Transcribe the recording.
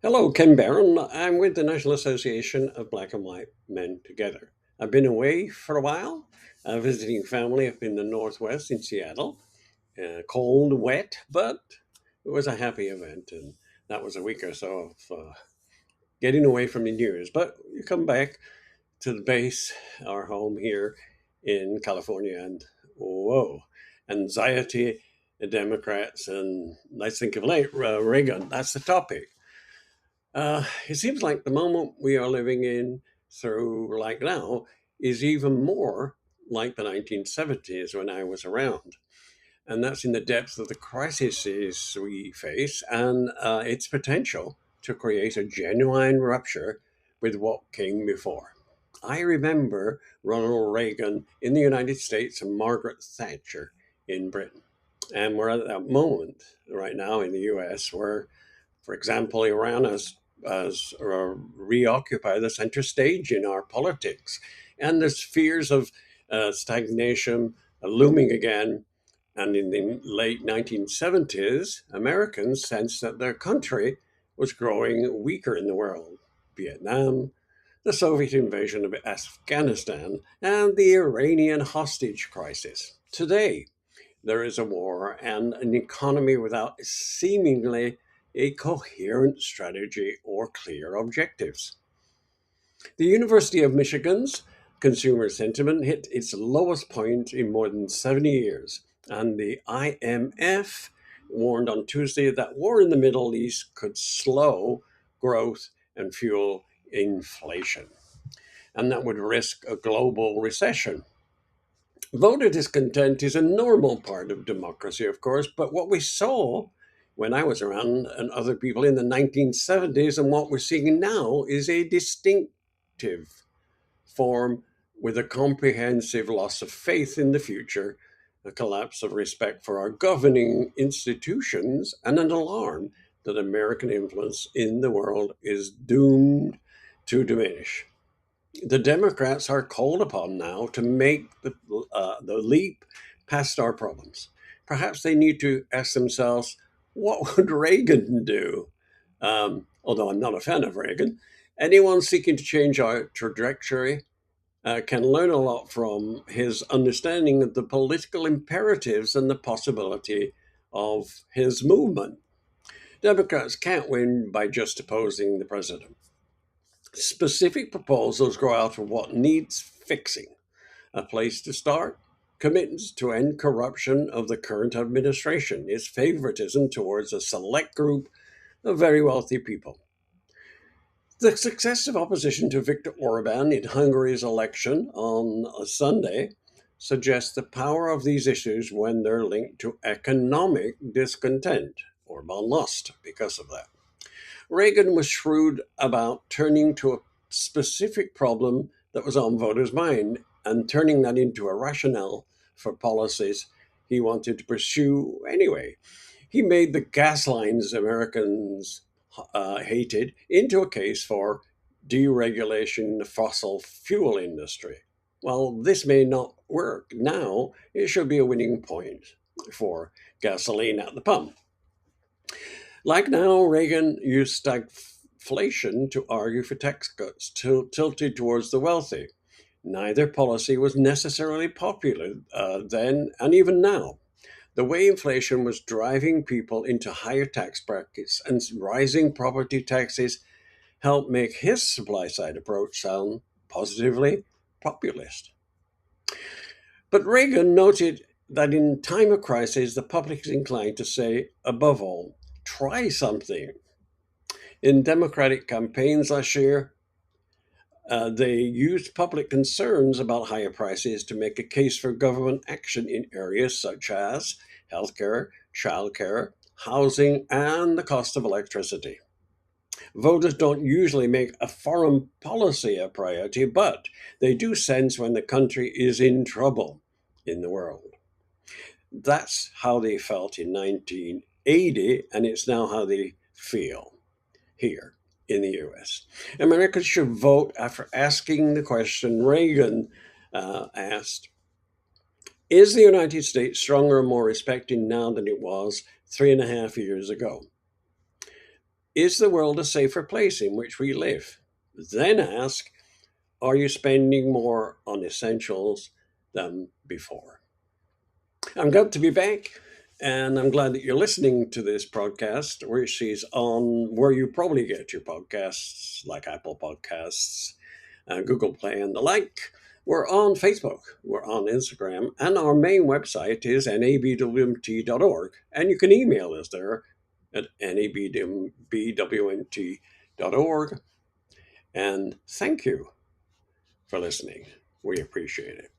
Hello, Ken Barron. I'm with the National Association of Black and White Men Together. I've been away for a while, visiting family up in the Northwest in Seattle. Cold, wet, but it was a happy event, and that was a week or so of getting away from the news. But you come back to the base, our home here in California, and whoa, anxiety, the Democrats, and let's think of late Reagan. That's the topic. It seems like the moment we are living in through like now is even more like the 1970s when I was around. And that's in the depth of the crises we face and its potential to create a genuine rupture with what came before. I remember Ronald Reagan in the United States and Margaret Thatcher in Britain. And we're at that moment right now in the US where, for example, Iran has reoccupied the center stage in our politics. And there's fears of stagnation looming again. And in the late 1970s, Americans sensed that their country was growing weaker in the world. Vietnam, the Soviet invasion of Afghanistan, and the Iranian hostage crisis. Today, there is a war and an economy without seemingly a coherent strategy or clear objectives. The University of Michigan's consumer sentiment hit its lowest point in more than 70 years, and the IMF warned on Tuesday that war in the Middle East could slow growth and fuel inflation, and that would risk a global recession. Voter discontent is a normal part of democracy, of course, but what we saw when I was around and other people in the 1970s and what we're seeing now is a distinctive form with a comprehensive loss of faith in the future, a collapse of respect for our governing institutions, and an alarm that American influence in the world is doomed to diminish. The Democrats are called upon now to make the leap past our problems. Perhaps they need to ask themselves, what would Reagan do? Although I'm not a fan of Reagan, anyone seeking to change our trajectory can learn a lot from his understanding of the political imperatives and the possibility of his movement. Democrats can't win by just opposing the president. Specific proposals grow out of what needs fixing. A place to start: commitments to end corruption of the current administration, its favoritism towards a select group of very wealthy people. The successive opposition to Viktor Orban in Hungary's election on a Sunday suggests the power of these issues when they're linked to economic discontent. Orban lost because of that. Reagan was shrewd about turning to a specific problem that was on voters' mind and turning that into a rationale for policies he wanted to pursue anyway. He made the gas lines Americans hated into a case for deregulation in the fossil fuel industry. While this may not work now, it should be a winning point for gasoline at the pump. Like now, Reagan used stagflation to argue for tax cuts tilted towards the wealthy. Neither policy was necessarily popular then and even now. The way inflation was driving people into higher tax brackets and rising property taxes helped make his supply side approach sound positively populist. But Reagan noted that in time of crisis, the public is inclined to say, above all, try something. In Democratic campaigns last year, they used public concerns about higher prices to make a case for government action in areas such as healthcare, childcare, housing, and the cost of electricity. Voters don't usually make a foreign policy a priority, but they do sense when the country is in trouble in the world. That's how they felt in 1980, and it's now how they feel here in the US. Americans should vote after asking the question Reagan asked: is the United States stronger and more respected now than it was 3.5 years ago? is the world a safer place in which we live? Then ask, are you spending more on essentials than before? I'm glad to be back, and I'm glad that you're listening to this podcast, which is on where you probably get your podcasts, like Apple Podcasts, Google Play, and the like. We're on Facebook, we're on Instagram, and our main website is nabwmt.org. And you can email us there at nabwmt.org. And thank you for listening. We appreciate it.